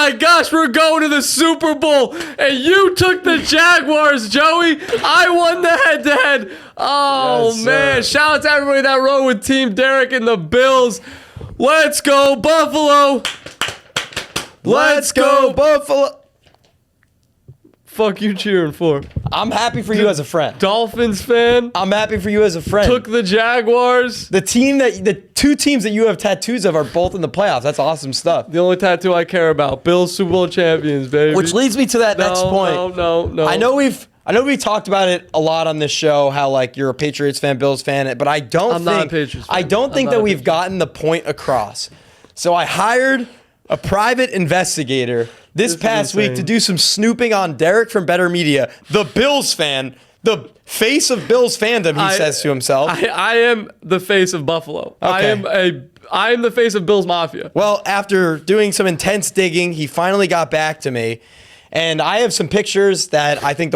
my gosh, we're going to the Super Bowl, and you took the Jaguars, Joey. I won the head-to-head. Oh, yes, man. Shout out to everybody that rode with Team Derek and the Bills. Let's go, Buffalo. Let's go, Buffalo. Fuck you cheering for? I'm happy for you as a friend. Dolphins fan. I'm happy for you as a friend. Took the Jaguars. The two teams that you have tattoos of are both in the playoffs. That's awesome stuff. The only tattoo I care about. Bills Super Bowl champions, baby. Which leads me to that next point. No. I know we talked about it a lot on this show, how like you're a Patriots fan, Bills fan, but I don't think that we've gotten the point across. So I hired a private investigator this past week to do some snooping on Derek from Betr Media, the Bills fan, the face of Bills fandom, he says to himself. I am the face of Buffalo. Okay. I am the face of Bills Mafia. Well, after doing some intense digging, he finally got back to me, and I have some pictures that I think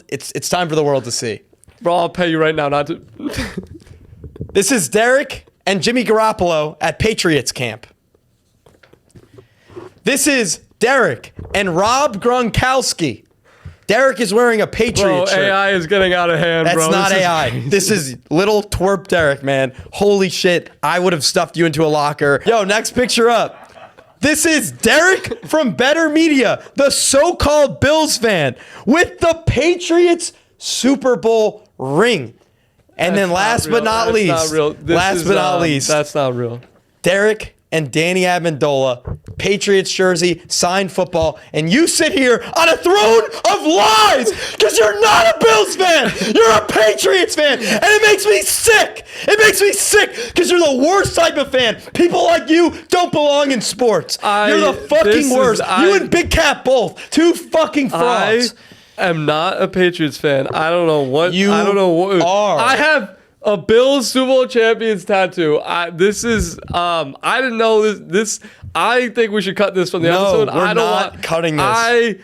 it's time for the world to see. Bro, I'll pay you right now not to. This is Derek and Jimmy Garoppolo at Patriots camp. This is Derek and Rob Gronkowski. Derek is wearing a Patriots shirt. AI is getting out of hand, bro. That's not AI. This is little twerp Derek, man. Holy shit. I would have stuffed you into a locker. Yo, next picture up. This is Derek from Betr Media, the so-called Bills fan, with the Patriots Super Bowl ring. And then last but not least, that's not real. Derek and Danny Amendola, Patriots jersey, signed football, and you sit here on a throne of lies because you're not a Bills fan. You're a Patriots fan, and it makes me sick. It makes me sick because you're the worst type of fan. People like you don't belong in sports. You're the fucking worst. You and Big Cat both. Two fucking frauds. I am not a Patriots fan. I don't know what you are. I have a Bills Super Bowl champions tattoo. I didn't know this. I think we should cut this from the episode. I don't want cutting this.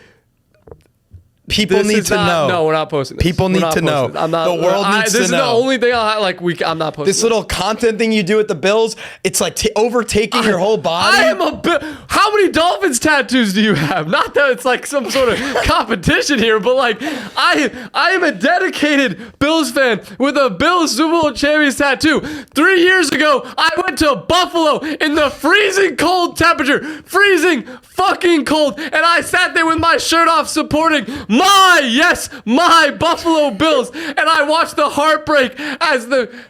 People need to know. No, we're not posting this. People need to know. I'm not. The world needs to know. This is the only thing I'm not posting. This little content thing you do with the Bills, it's like overtaking your whole body. I am how many Dolphins tattoos do you have? Not that it's like some sort of competition here, but like I am a dedicated Bills fan with a Bills Super Bowl champions tattoo. 3 years ago, I went to Buffalo in the freezing cold temperature, freezing fucking cold, and I sat there with my shirt off supporting my Buffalo Bills, and I watched the heartbreak as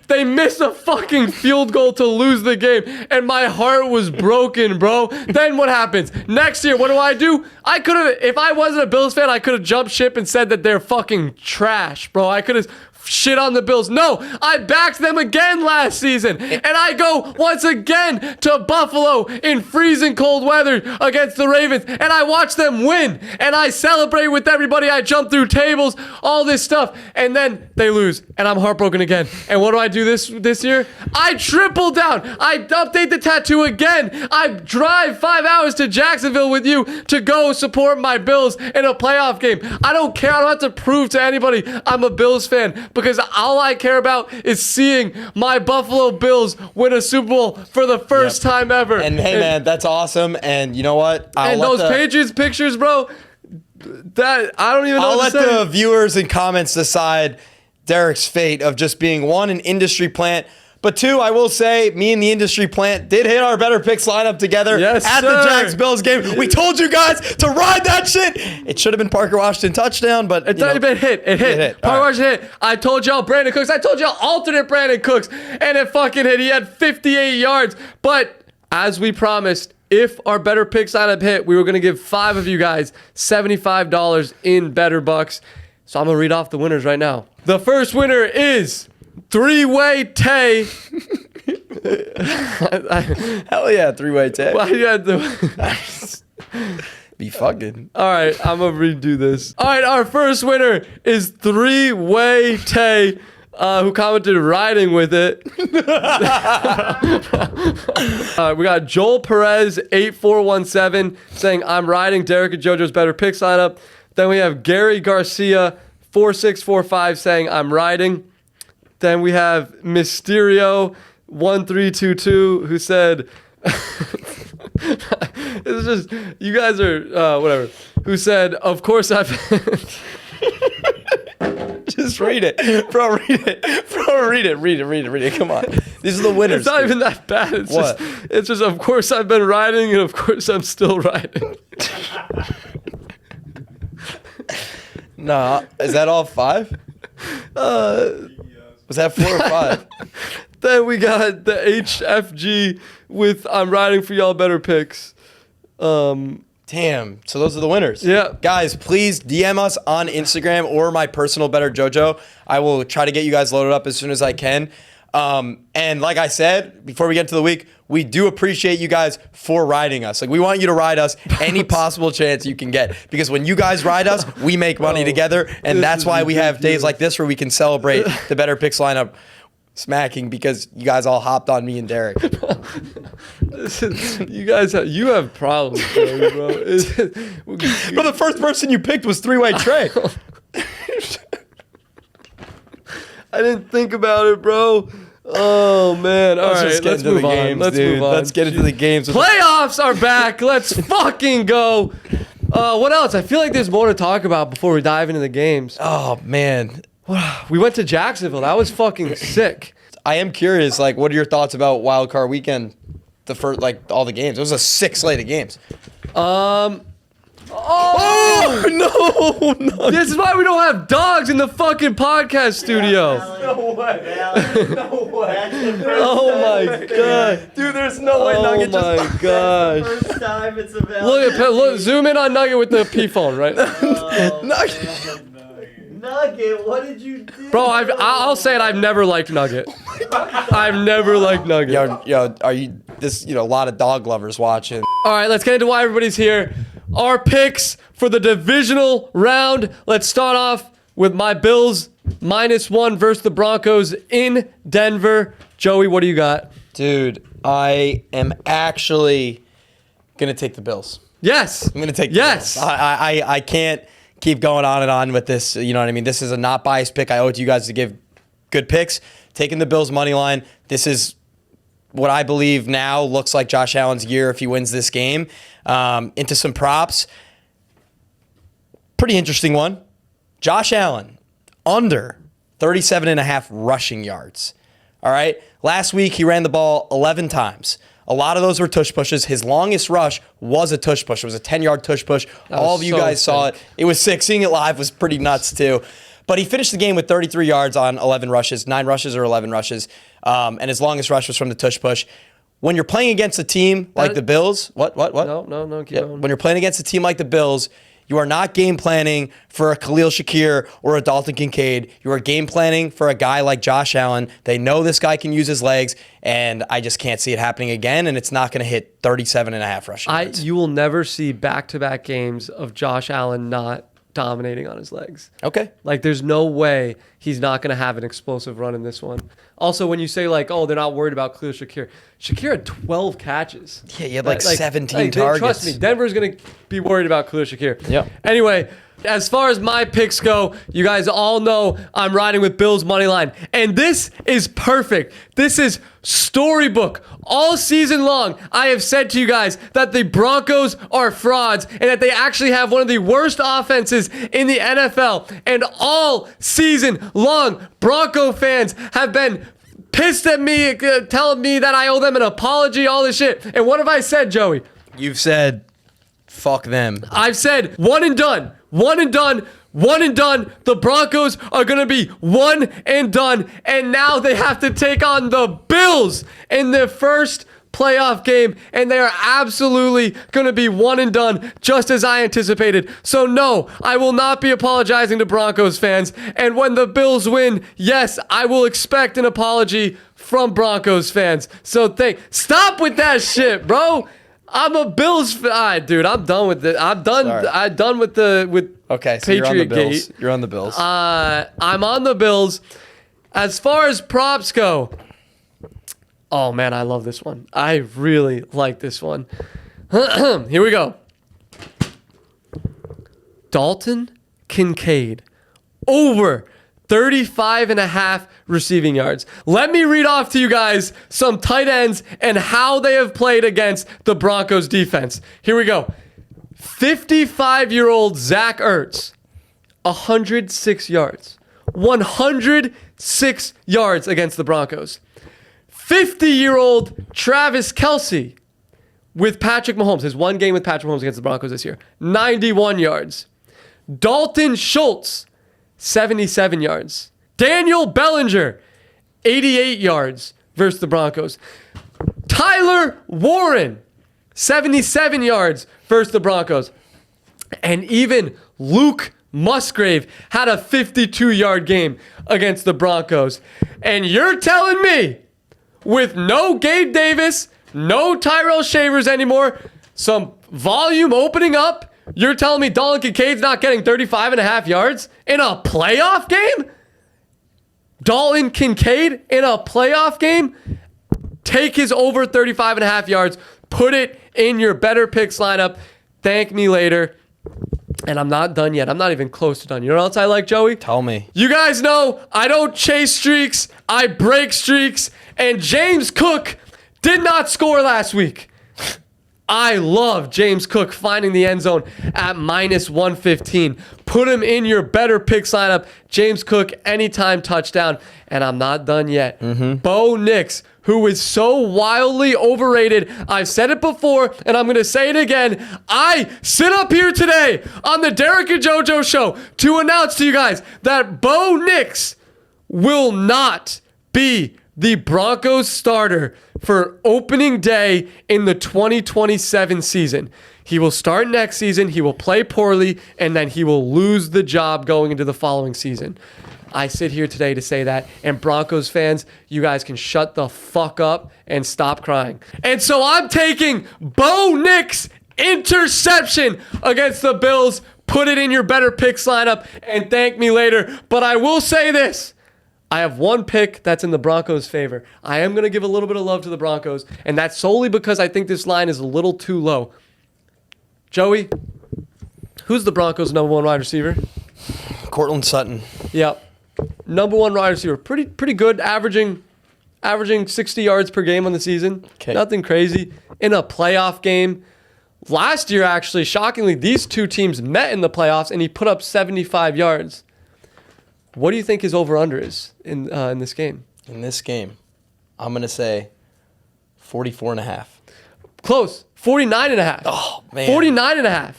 they missed a fucking field goal to lose the game, and my heart was broken, bro. Then what happens? Next year, what do? I could have, if I wasn't a Bills fan, I could have jumped ship and said that they're fucking trash, bro. I could have shit on the Bills. No, I backed them again last season, and I go once again to Buffalo in freezing cold weather against the Ravens, and I watch them win, and I celebrate with everybody. I jump through tables, all this stuff, and then they lose, and I'm heartbroken again. And what do this year? I triple down. I update the tattoo again. I drive 5 hours to Jacksonville with you to go support my Bills in a playoff game. I don't care. I don't have to prove to anybody I'm a Bills fan, because all I care about is seeing my Buffalo Bills win a Super Bowl for the first time ever. And hey, man, that's awesome. And you know what? Those Patriots pictures, bro, that I don't even know what to say. I'll let the viewers and comments decide Derek's fate of just being, one, an industry plant, but two, I will say, me and the industry plant did hit our Better Picks lineup together at the Jags-Bills game. We told you guys to ride that shit. It should have been Parker Washington touchdown, but it hit. Parker Washington hit. I told y'all Brandon Cooks. I told y'all alternate Brandon Cooks, and it fucking hit. He had 58 yards. But as we promised, if our Better Picks lineup hit, we were going to give 5 of you guys $75 in Better Bucks. So I'm going to read off the winners right now. The first winner is Three-Way Tay. Hell yeah, Three-Way Tay. Why you had to be fucking. All right, I'm gonna redo this. All right, our first winner is Three-Way Tay, who commented riding with it. We got Joel Perez 8417 saying I'm riding Derek and Jojo's Better Picks lineup. Then we have Gary Garcia 4645 saying I'm riding. Then we have Mysterio 1322 who said It's just, you guys are, whatever. Who said, of course I've... Just read it. Bro, read it. Bro, read it. Come on. These are the winners. It's not even that bad. It's just, of course I've been riding, and of course I'm still riding. Nah, is that all 5? Was that 4 or 5? Then we got the HFG with I'm riding for y'all better picks. Damn. So those are the winners. Yeah. Guys, please DM us on Instagram or my personal Betr Jojo. I will try to get you guys loaded up as soon as I can. And like I said, before we get into the week, we do appreciate you guys for riding us. Like, we want you to ride us any possible chance you can get. Because when you guys ride us, we make money together. And that's why we have days like this where we can celebrate the Betr Picks lineup smacking because you guys all hopped on me and Derek. You have problems, bro. Bro, the first person you picked was three-way Trey. I didn't think about it, bro. Oh, man. All right, let's move on. Let's move on. Let's get into the games. Playoffs are back. Let's fucking go. What else? I feel like there's more to talk about before we dive into the games. Oh, man. We went to Jacksonville. That was fucking sick. I am curious, like, what are your thoughts about Wild Card Weekend? The first, like, all the games. It was a 6 slate of games. Oh no! This is why we don't have dogs in the fucking podcast studio. No way! No way! Oh my god, dude! There's no way Nugget just. Oh my gosh! First time it's available. Look, zoom in on Nugget with the P phone, right? Nugget, what did you do? Bro, I'll say it. I've never liked Nugget. I've never liked Nugget. Yo, are you this? You know, a lot of dog lovers watching. All right, let's get into why everybody's here. Our picks for the divisional round. Let's start off with my Bills -1 versus the Broncos in Denver. Joey, what do you got? Dude, I am actually gonna take the Bills. Yes. I'm gonna take the Bills. I can't keep going on and on with this. You know what I mean? This is a not biased pick. I owe it to you guys to give good picks. Taking the Bills money line. This is what I believe now looks like Josh Allen's year if he wins this game. Into some props. Pretty interesting one. Josh Allen, under 37.5 rushing yards. All right? Last week, he ran the ball 11 times. A lot of those were tush pushes. His longest rush was a tush push. It was a 10-yard tush push. All of you guys saw it. It was sick. Seeing it live was pretty nuts, too. But he finished the game with 33 yards on 11 rushes, 9 rushes or 11 rushes. And his longest rush was from the tush push. When you're playing against a team like the Bills, what? No, keep going. When you're playing against a team like the Bills, you are not game planning for a Khalil Shakir or a Dalton Kincaid. You are game planning for a guy like Josh Allen. They know this guy can use his legs, and I just can't see it happening again, and it's not going to hit 37.5 rushing yards. You will never see back-to-back games of Josh Allen not dominating on his legs. Okay. Like, there's no way he's not going to have an explosive run in this one. Also, when you say, like, oh, they're not worried about Khalil Shakir. Shakir had 12 catches. Yeah, he had like 17 targets. Trust me, Denver's going to be worried about Khalil Shakir. Yep. Anyway, as far as my picks go, you guys all know I'm riding with Bills money line. And this is perfect. This is storybook. All season long, I have said to you guys that the Broncos are frauds and that they actually have one of the worst offenses in the NFL. And all season long, Bronco fans have been pissed at me, telling me that I owe them an apology, all this shit. And what have I said, Joey? You've said, fuck them. I've said one and done. One and done. One and done. The Broncos are going to be one and done. And now they have to take on the Bills in their first playoff game. And they are absolutely going to be one and done, just as I anticipated. So no, I will not be apologizing to Broncos fans. And when the Bills win, yes, I will expect an apology from Broncos fans. So stop with that shit, bro. I'm a Bills fan. Dude, I'm done with it. I'm done. Sorry. I'm done with Okay, so Patriot you're on the Bills. Gate. You're on the Bills. I'm on the Bills. As far as props go, oh man, I love this one. I really like this one. Here we go. Dalton Kincaid over 35.5 receiving yards. Let me read off to you guys some tight ends and how they have played against the Broncos defense. Here we go. 55-year-old Zach Ertz, 106 yards. 106 yards against the Broncos. 50-year-old Travis Kelce with Patrick Mahomes, his one game with Patrick Mahomes against the Broncos this year, 91 yards. Dalton Schultz, 77 yards. Daniel Bellinger, 88 yards versus the Broncos. Tyler Warren, 77 yards versus the Broncos. And even Luke Musgrave had a 52-yard game against the Broncos. And you're telling me, with no Gabe Davis, no Tyrell Shavers anymore, some volume opening up, you're telling me Dalton Kincaid's not getting 35.5 yards in a playoff game? Dalton Kincaid in a playoff game? Take his over 35.5 yards, put it in your better picks lineup. Thank me later. And I'm not done yet. I'm not even close to done. You know what else I like, Joey? Tell me. You guys know I don't chase streaks. I break streaks. And James Cook did not score last week. I love James Cook finding the end zone at -115. Put him in your better picks lineup. James Cook, anytime touchdown. And I'm not done yet. Bo Nix, who is so wildly overrated. I've said it before, and I'm going to say it again. I sit up here today on the Derek and Jojo show to announce to you guys that Bo Nix will not be the Broncos starter for opening day in the 2027 season. He will start next season, he will play poorly, and then he will lose the job going into the following season. I sit here today to say that, and Broncos fans, you guys can shut the fuck up and stop crying. And so I'm taking Bo Nix interception against the Bills. Put it in your better picks lineup and thank me later. But I will say this. I have one pick that's in the Broncos' favor. I am going to give a little bit of love to the Broncos, and that's solely because I think this line is a little too low. Joey, who's the Broncos' number one wide receiver? Cortland Sutton. Yep. Number one wide receiver. Pretty good, averaging 60 yards per game on the season. Okay. Nothing crazy. In a playoff game. Last year, actually, shockingly, these two teams met in the playoffs, and he put up 75 yards. What do you think his over-under is in this game? In this game, I'm going to say 44.5. Close. 49.5. Oh, man. 49.5.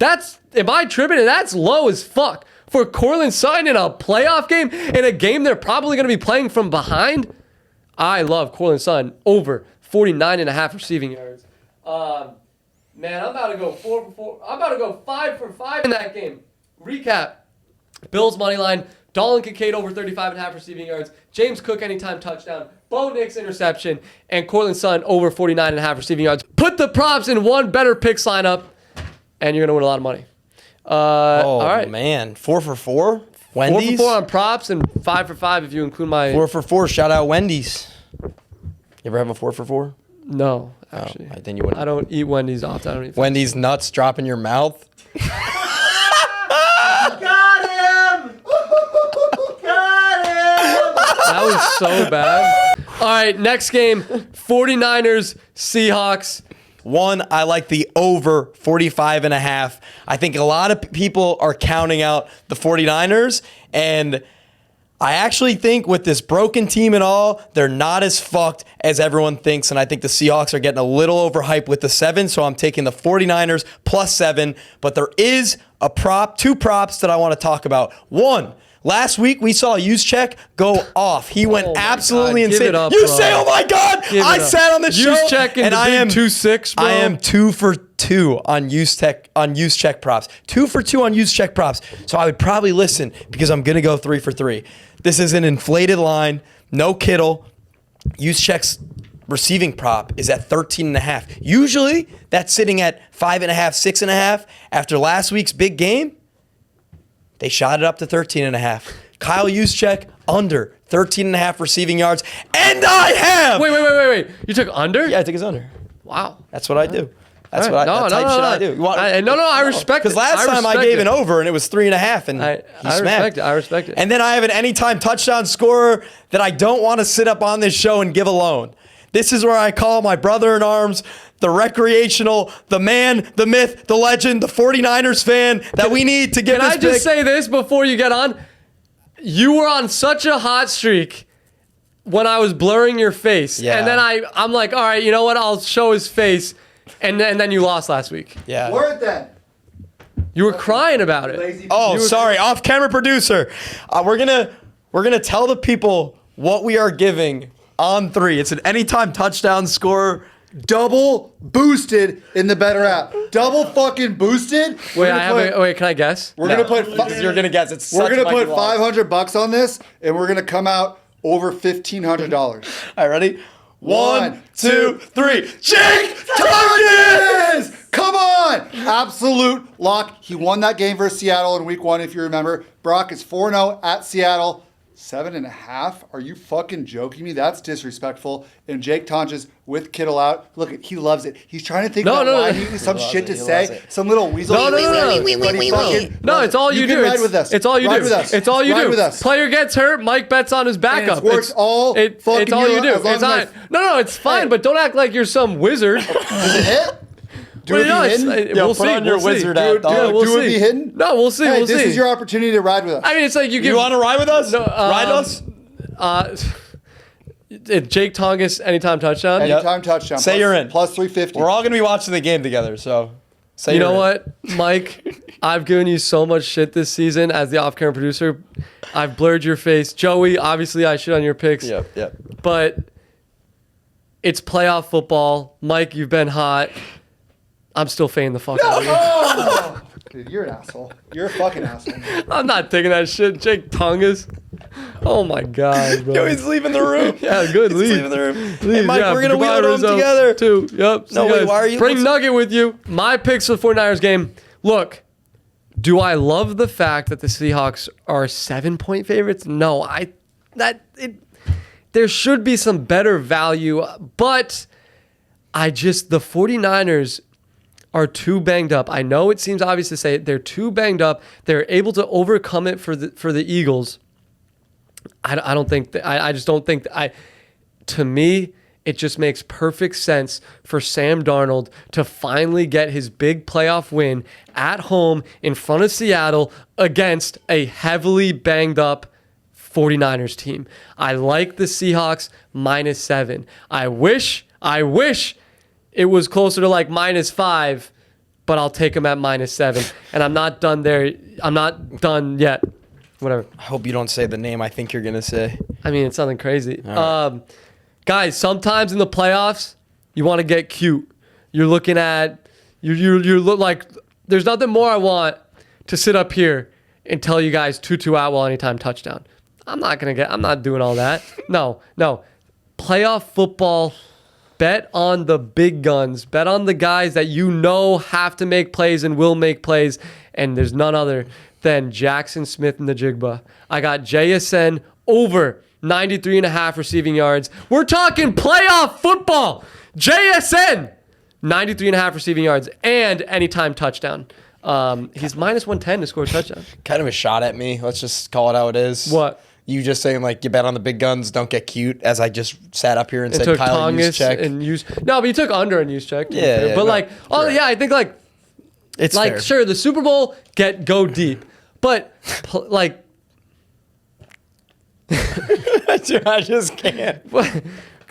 That's, am I tripping? That's low as fuck. For Cortland Sutton in a playoff game, in a game they're probably going to be playing from behind. I love Cortland Sutton over 49.5 receiving yards. Man, I'm about to go 4 for 4. I'm about to go 5 for 5 in that game. Recap. Bills money line. Dalton Kincaid over 35.5 receiving yards. James Cook anytime touchdown. Bo Nix interception. And Cortland Sutton over 49.5 receiving yards. Put the props in one better picks lineup, and you're going to win a lot of money. All right. Man. 4 for 4? Wendy's? 4 for 4 on props and 5 for 5 if you include my... 4 for 4. Shout out Wendy's. You ever have a 4 for 4? No, actually. Oh, then you wouldn't. I don't eat Wendy's often. I don't eat Wendy's nuts drop in your mouth. Got him! Got him! That was so bad. All right, next game, 49ers, Seahawks. One, I like the over 45.5. I think a lot of people are counting out the 49ers, and I actually think with this broken team and all, they're not as fucked as everyone thinks, and I think the Seahawks are getting a little overhyped with the 7, so I'm taking the 49ers plus 7, but there is a prop, 2 props that I want to talk about. One, last week we saw Juszczyk go off. He went absolutely God. Give insane. it up, You bro. say, oh my God, I sat on the show, Juszczyk and I am 2-6, bro. I am 2 for 2 on Juszczyk props. 2 for 2 on Juszczyk props. So I would probably listen because I'm going to go 3 for 3. This is an inflated line. No Kittle. Juszczyk's receiving prop is at 13.5. Usually that's sitting at 5.5, 6.5. After last week's big game, they shot it up to 13.5. Kyle Juszczyk under 13.5 receiving yards. And I have... Wait. You took under? Yeah, I think it's under. Wow. That's what I do. That's All what right. I, that type shit I do. You want- I respect it. Because last time I gave an over and it was 3.5 and I he respect smacked. it. I respect it. And then I have an anytime touchdown scorer that I don't want to sit up on this show and give alone. This is where I call my brother in arms, the recreational, the man, the myth, the legend, the 49ers fan that we need to get Can this I just pick. say this before you get on? You were on such a hot streak when I was blurring your face. Yeah. And then I'm like, all right, you know what? I'll show his face. And then you lost last week. Yeah. Word then. You were crying about it. Lazy. Oh, sorry, off-camera producer. We're gonna tell the people what we are giving on 3. It's an anytime touchdown scorer. Double boosted in the Betr app. Double fucking boosted. Wait, can I guess? We're gonna put. You're gonna guess. It's We're such gonna fucking put loss. $500 on this, and we're gonna come out over $1,500. All right, ready? 1, One, 2, 3. Jake Tonges! Come on! Absolute lock. He won that game versus Seattle in week 1, if you remember. Brock is 4-0 at Seattle. 7.5? Are you fucking joking me? That's disrespectful. And Jake Tonges with Kittle out. Look, he loves it. He's trying to think No, about no, why no. he needs some shit to He loves say. it. Some little weasel. No, no, no, no. But he fucking No, loves it's all it. you do. Can ride It's, with us. it's all you Ride do. with us. It's all you Ride do. with us. Player gets hurt, Mike bets on his backup. it's worked all fucking it's all you year, do. as long It's as not, no, it's fine, Hey. but don't act like you're some wizard. Does it hit? Do Well, it no, be it's- hidden? Yo, we'll put see. on your we'll see. wizard Do hat, it- dog. yeah, we'll Do it see. be hidden? No, we'll see. Hey, we'll this see. is your opportunity to ride with us. I mean, it's like you give. You want to ride with us? No, Ride us? Jake Tonges anytime touchdown. Yep. Anytime touchdown. Say plus- you're in. Plus 350. We're all gonna be watching the game together, so say You you're know in. what, Mike? I've given you so much shit this season as the off-camera producer. I've blurred your face. Joey, obviously I shit on your picks. Yep. But it's playoff football. Mike, you've been hot. I'm still fading the fuck out of you. Oh! Dude, you're an asshole. You're a fucking asshole. I'm not taking that shit. Jake Tonges. Oh my god, bro. Yo, he's leaving the room. Yeah, good. He's Leave. leaving the room. Hey, Leave, Mike, yeah, we're gonna goodbye, wheel it home Rizzo. together. Too. Yep. See No, you wait, guys. why are you- Bring what's- Nugget with you. My picks for the 49ers game. Look, do I love the fact that the Seahawks are 7-point favorites? No, there should be some better value, but the 49ers are too banged up. I know it seems obvious to say it. They're too banged up. They're able to overcome it for the Eagles. I don't think that, I just don't think that to me, it just makes perfect sense for Sam Darnold to finally get his big playoff win at home in front of Seattle against a heavily banged up 49ers team. I like the Seahawks -7. I wish it was closer to like -5, but I'll take them at -7. And I'm not done there. I'm not done yet. Whatever. I hope you don't say the name I think you're gonna say. I mean, it's something crazy. right. Guys, sometimes in the playoffs, you want to get cute. You're looking at, you look like, there's nothing more I want to sit up here and tell you guys Tutu Atwell anytime touchdown. I'm not doing all that. No. Playoff football, bet on the big guns. Bet on the guys that you know have to make plays and will make plays. And there's none other than Jackson Smith and the Jigba. I got JSN over 93.5 receiving yards. We're talking playoff football. JSN, 93.5 receiving yards and anytime touchdown. He's -110 to score a touchdown. Kind of a shot at me. Let's just call it how it is. What? You just saying like you bet on the big guns, don't get cute. As I just sat up here and And said took Kyle Tongas check. and use. No, but you took under and use check. Yeah, but no, like, oh sure. yeah, I think like It's like fair. sure the Super Bowl go deep, but like I just can't.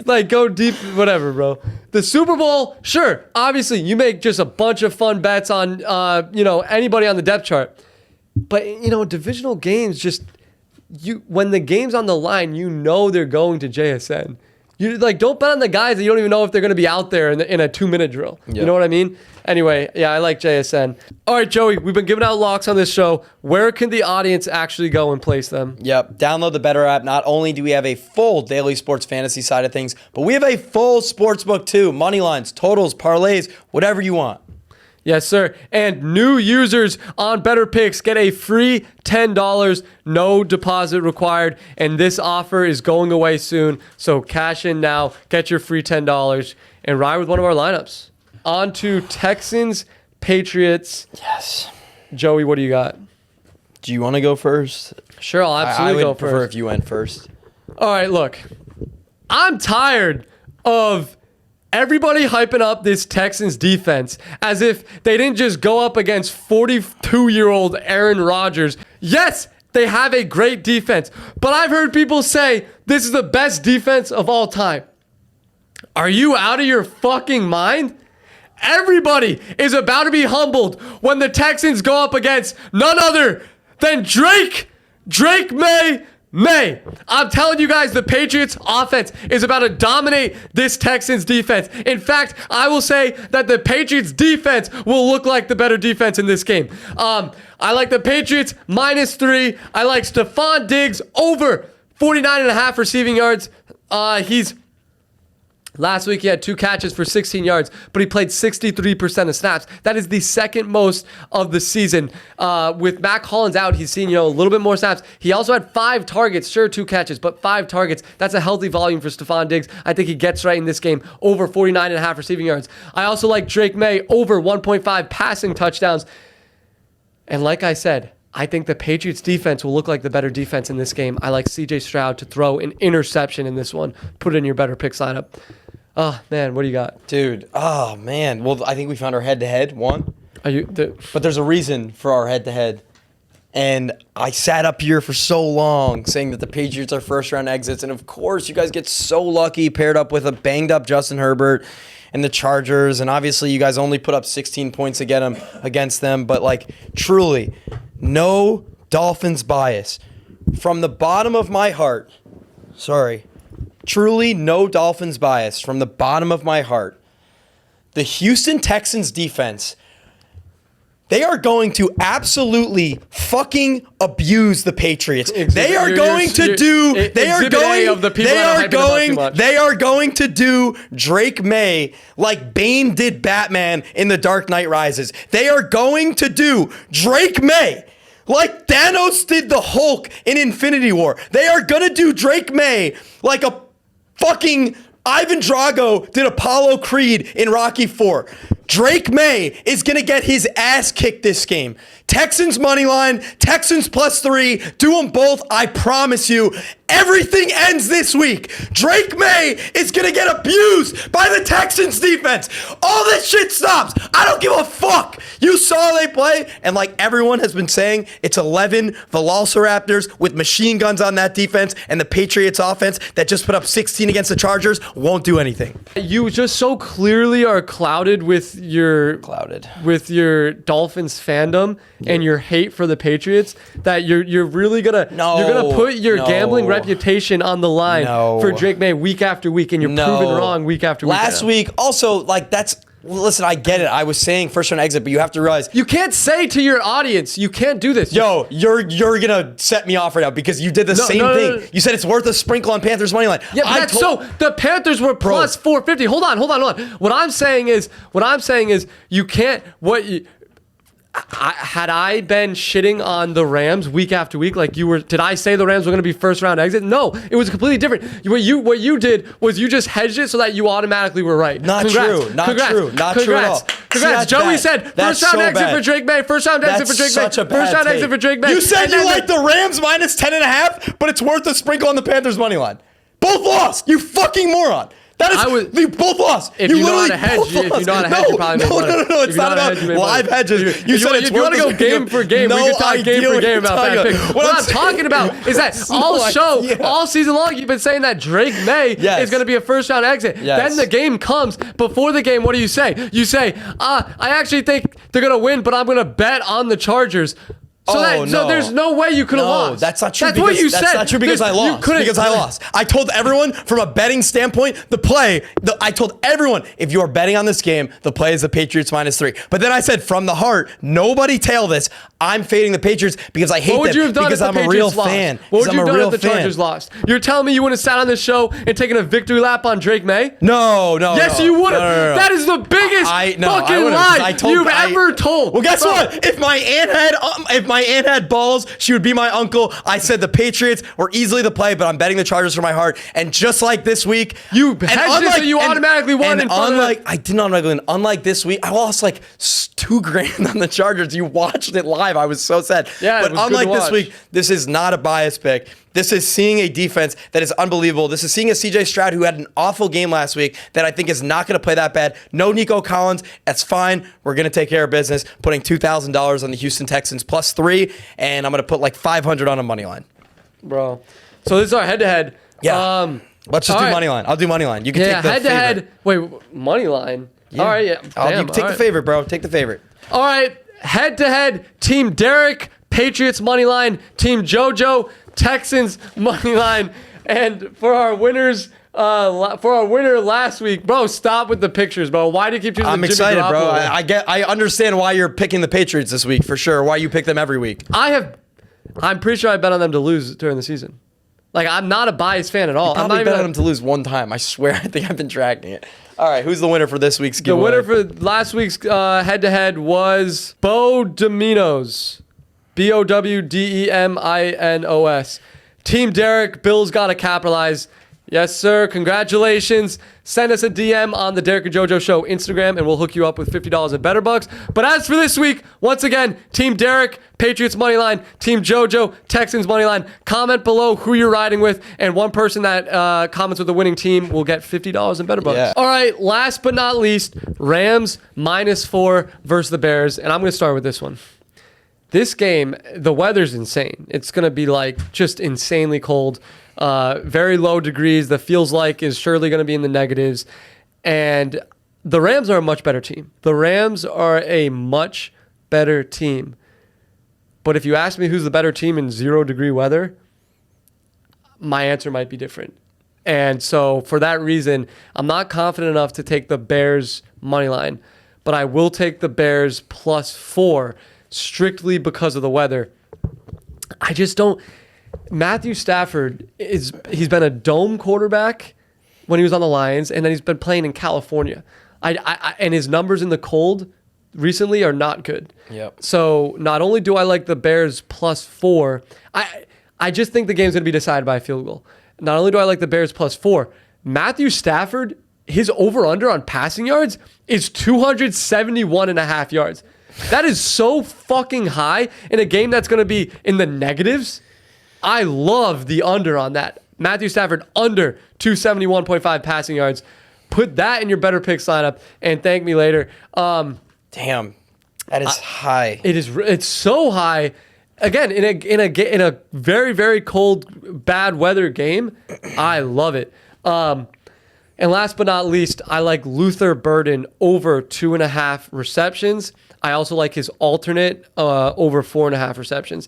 like go deep, whatever, bro. The Super Bowl, sure. Obviously, you make just a bunch of fun bets on anybody on the depth chart, but divisional games just when the game's on the line, they're going to JSN. You don't bet on the guys that you don't even know if they're going to be out there in a 2-minute drill. Yep. You know what I mean? Anyway, yeah, I like JSN. All right, Joey, we've been giving out locks on this show. Where can the audience actually go and place them? Yep. Download the Betr app. Not only do we have a full daily sports fantasy side of things, but we have a full sports book too. Money lines, totals, parlays, whatever you want. Yes, sir. And new users on Betr Picks get a free $10, no deposit required. And this offer is going away soon. So cash in now, get your free $10, and ride with one of our lineups. On to Texans, Patriots. Yes. Joey, what do you got? Do you want to go first? Sure, I'll absolutely I go would prefer first. if you went first. All right, look. I'm tired of everybody hyping up this Texans defense as if they didn't just go up against 42-year-old Aaron Rodgers. Yes, they have a great defense, but I've heard people say this is the best defense of all time. Are you out of your fucking mind? Everybody is about to be humbled when the Texans go up against none other than Drake May. I'm telling you guys, the Patriots offense is about to dominate this Texans defense. In fact, I will say that the Patriots defense will look like the better defense in this game. I like the Patriots -3. I like Stephon Diggs over 49.5 receiving yards. Last week, he had 2 catches for 16 yards, but he played 63% of snaps. That is the second most of the season. With Mac Hollins out, he's seen, a little bit more snaps. He also had 5 targets, sure, 2 catches, but 5 targets. That's a healthy volume for Stephon Diggs. I think he gets right in this game, over 49.5 receiving yards. I also like Drake May over 1.5 passing touchdowns. And like I said, I think the Patriots defense will look like the better defense in this game. I like CJ Stroud to throw an interception in this one. Put it in your better picks lineup. Oh, man, what do you got? Dude, oh, man. Well, I think we found our head-to-head, one. But there's a reason for our head-to-head. And I sat up here for so long saying that the Patriots are first-round exits. And, of course, you guys get so lucky paired up with a banged-up Justin Herbert and the Chargers. And, obviously, you guys only put up 16 points against them. But, truly, no Dolphins bias. From the bottom of my heart, truly no Dolphins bias from the bottom of my heart. The Houston Texans defense, they are going to absolutely fucking abuse the Patriots. They are going to do Drake May like Bane did Batman in The Dark Knight Rises. They are going to do Drake May like Thanos did the Hulk in Infinity War. They are going to do Drake May like a fucking Ivan Drago did Apollo Creed in Rocky IV. Drake May is going to get his ass kicked this game. Texans money line, Texans +3. Do them both. I promise you, everything ends this week. Drake May is going to get abused by the Texans defense. All this shit stops. I don't give a fuck. You saw they play, and like everyone has been saying, it's 11 Velociraptors with machine guns on that defense, and the Patriots offense that just put up 16 against the Chargers won't do anything. You just so clearly are clouded with your Dolphins fandom and your hate for the Patriots that you're really gonna put your gambling reputation on the line for Drake May week after week, and you're proven wrong week after week. Last week, also, listen, I get it. I was saying first round exit, but you have to realize you can't say to your audience, you can't do this. Yo, you're gonna set me off right now because you did the same thing. No. You said it's worth a sprinkle on Panthers money line. Yeah, so the Panthers were plus 450. Hold on. What I'm saying is you can't. Had I been shitting on the Rams week after week like you were, did I say the Rams were going to be first round exit? No, it was completely different. What you did was you just hedged it so that you automatically were right. Not true. Not true at all. Congrats. Joey said first round exit for Drake May. First round exit for Drake May. First round exit for Drake May. You said you like the Rams minus 10.5, but it's worth a sprinkle on the Panthers money line. Both lost. You fucking moron. You both lost. If you know how to hedge, you probably make money. No. It's not about live hedges. You said it's if you want to go game for game, we can talk game for game about that pick. What I'm talking about is that all season long, you've been saying that Drake May is going to be a first round exit. Then the game comes. Before the game, what do you say? You say, I actually think they're going to win, but I'm going to bet on the Chargers. So there's no way you could have lost. That's not true. That's what you said. That's not true because I lost. I told everyone from a betting standpoint, I told everyone, if you are betting on this game, the play is the Patriots -3. But then I said, from the heart, nobody tail this. I'm fading the Patriots because I hate them. What would you have done because if the I'm a real Patriots lost? fan. What would you have done if the fan. Chargers lost? You're telling me you wouldn't have sat on this show and taken a victory lap on Drake May? No. Yes, you would have. No. That is the biggest fucking lie you've ever told. Well, guess what? If my my aunt had balls, she would be my uncle. I said the Patriots were easily the play, but I'm betting the Chargers for my heart. And just like this week, You hedged it, so you automatically won in front of I didn't automatically win. Unlike this week, I lost like $2,000 on the Chargers. You watched it live. I was so sad. Yeah, but it was good unlike to this watch. week, this is not a bias pick. This is seeing a defense that is unbelievable. This is seeing a CJ Stroud who had an awful game last week that I think is not going to play that bad. No Nico Collins. That's fine. We're going to take care of business. Putting $2,000 on the Houston Texans +3, and I'm going to put like $500 on a money line. Bro. So this is our head-to-head. Yeah. Let's just all do right. money line. I'll do money line. You can take the head-to-head. favorite. Wait, money line? Yeah. All right, yeah. Damn, You take all the right. favorite, bro. Take the favorite. All right, head-to-head. Team Derek, Patriots money line. Team Jojo, Texans money line. And for our winners, for our winner last week, bro, stop with the pictures, bro. Why do you keep choosing I'm Jimmy excited, bro. Garoppolo? I understand why you're picking the Patriots this week for sure. Why you pick them every week. I'm pretty sure I bet on them to lose during the season. Like, I'm not a biased fan at all. I'm not Probably even bet on them to lose one time. I swear. I think I've been tracking it. All right, who's the winner for this week's The giveaway? winner for last week's head-to-head was Bo Dominos. BOWDEMINOS. Team Derek, Bills got to capitalize. Yes, sir. Congratulations. Send us a DM on the Derek and JoJo Show Instagram, and we'll hook you up with $50 in Better Bucks. But as for this week, once again, Team Derek, Patriots moneyline. Team JoJo, Texans moneyline. Comment below who you're riding with, and one person that comments with the winning team will get $50 in Better Bucks. Yeah. All right, last but not least, Rams -4 versus the Bears, and I'm going to start with this one. This game, the weather's insane. It's going to be like just insanely cold. Very low degrees. The feels like is surely going to be in the negatives. And the Rams are a much better team. The Rams are a much better team. But if you ask me who's the better team in 0-degree weather, my answer might be different. And so for that reason, I'm not confident enough to take the Bears money line, but I will take the Bears +4 strictly because of the weather. I just don't. Matthew Stafford he's been a dome quarterback when he was on the Lions, and then he's been playing in California. And his numbers in the cold recently are not good. Yep. So not only do I like the Bears +4, I just think the game's going to be decided by a field goal. Not only do I like the Bears +4, Matthew Stafford, his over-under on passing yards is 271.5 yards. That is so fucking high in a game that's going to be in the negatives. I love the under on that. Matthew Stafford under 271.5 passing yards. Put that in your Better Picks lineup and thank me later. Damn, that is high. It's so high. Again, in a very, very cold, bad weather game, I love it. And last but not least, I like Luther Burden over 2.5 receptions. I also like his alternate over 4.5 receptions.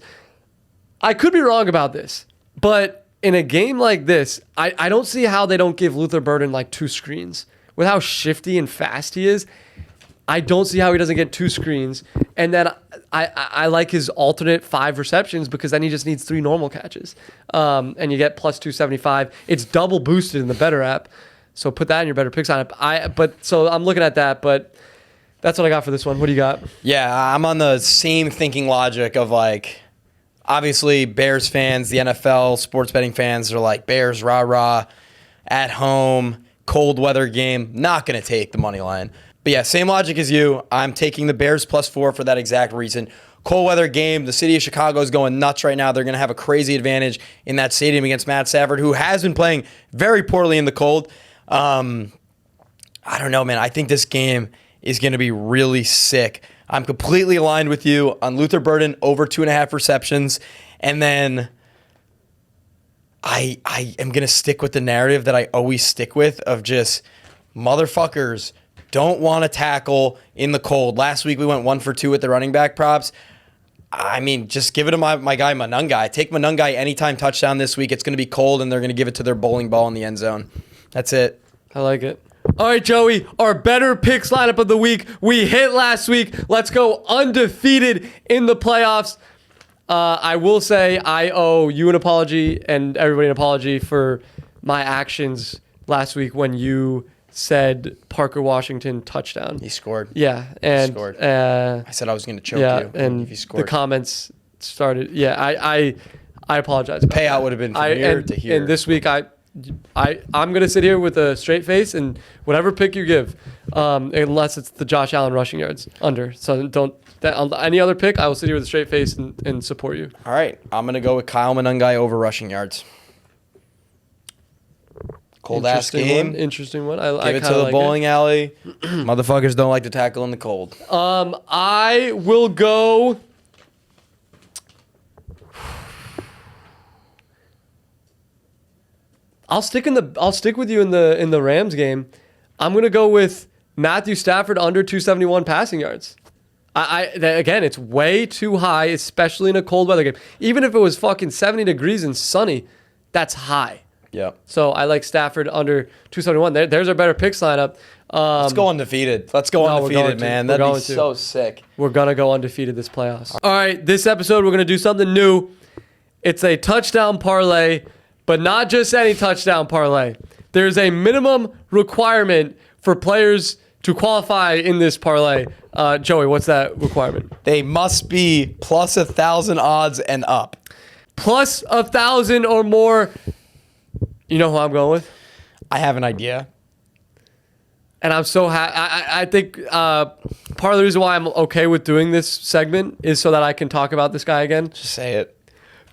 I could be wrong about this, but in a game like this, I don't see how they don't give Luther Burden like 2 screens. With how shifty and fast he is, I don't see how he doesn't get 2 screens. And then I like his alternate 5 receptions because then he just needs 3 normal catches. And you get +275. It's double boosted in the Betr app. So put that in your Better Picks lineup. So I'm looking at that, but that's what I got for this one. What do you got? Yeah, I'm on the same thinking logic of like, obviously Bears fans, the NFL, sports betting fans are like, Bears, rah-rah, at home, cold weather game, not going to take the money line. But yeah, same logic as you. I'm taking the Bears +4 for that exact reason. Cold weather game. The city of Chicago is going nuts right now. They're going to have a crazy advantage in that stadium against Matt Stafford, who has been playing very poorly in the cold. I don't know, man. I think this game is going to be really sick. I'm completely aligned with you on Luther Burden over 2.5 receptions. And then I am going to stick with the narrative that I always stick with of just motherfuckers don't want to tackle in the cold. Last week we went 1 for 2 with the running back props. I mean, just give it to my guy Manungai. Take Manungai anytime touchdown this week. It's going to be cold, and they're going to give it to their bowling ball in the end zone. That's it. I like it. All right, Joey, our Better Picks lineup of the week. We hit last week. Let's go undefeated in the playoffs. I will say I owe you an apology and everybody an apology for my actions last week when you said Parker Washington touchdown. He scored. Yeah, and scored. I said I was going to choke you and if he scored. the comments started. Yeah, I apologize. About Payout that. would have been from here to here. And this week I'm gonna sit here with a straight face and whatever pick you give, unless it's the Josh Allen rushing yards under. So don't any other pick. I will sit here with a straight face and support you. All right, I'm gonna go with Kyle Monungai over rushing yards. Cold ass game. Interesting one. Give it to the bowling alley. Motherfuckers don't like to tackle in the cold. I will go. I'll stick with you in the Rams game. I'm gonna go with Matthew Stafford under 271 passing yards. Again, it's way too high, especially in a cold weather game. Even if it was fucking 70 degrees and sunny, that's high. Yep. So I like Stafford under 271. There's our better picks lineup. Let's go undefeated. Let's go undefeated, man. That'd be so sick. We're going to go undefeated this playoffs. All right, this episode, we're going to do something new. It's a touchdown parlay, but not just any touchdown parlay. There's a minimum requirement for players to qualify in this parlay. Joey, what's that requirement? They must be plus 1,000 odds and up. Plus 1,000 or more. You know who I'm going with? I have an idea. And I'm so happy. I think part of the reason why I'm okay with doing this segment is so that I can talk about this guy again. Just say it.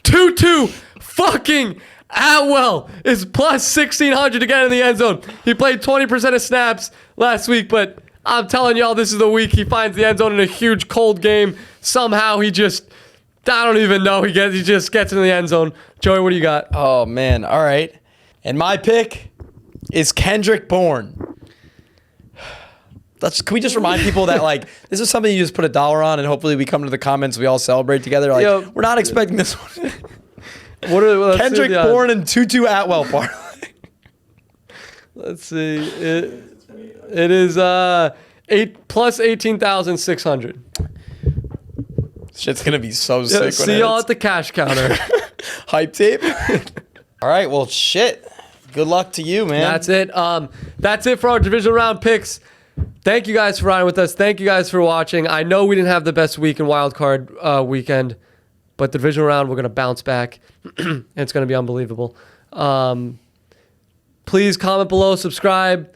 Tutu fucking Atwell is plus 1,600 to get in the end zone. He played 20% of snaps last week, but I'm telling y'all, this is the week he finds the end zone in a huge cold game. Somehow he just, I don't even know. He just gets in the end zone. Joey, what do you got? Oh, man. All right. And my pick is Kendrick Bourne. Can we just remind people that, like, this is something you just put $1 on and hopefully we come to the comments, we all celebrate together. Like, Yo, we're not expecting this one. Let's Kendrick Bourne and Tutu Atwell parlay. Let's see. It is plus 18,600. Shit's going to be so sick. When See y'all at the cash counter. Hype tape. All right. Well, shit. Good luck to you, man. That's it. That's it for our divisional round picks. Thank you guys for riding with us. Thank you guys for watching. I know we didn't have the best week in wild card weekend, but the divisional round, we're going to bounce back. And it's going to be unbelievable. Please comment below, subscribe,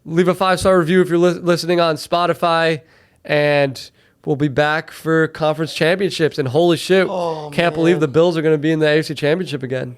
leave a 5-star review if you're listening on Spotify, and we'll be back for conference championships. And holy shit, can't believe the Bills are going to be in the AFC Championship again.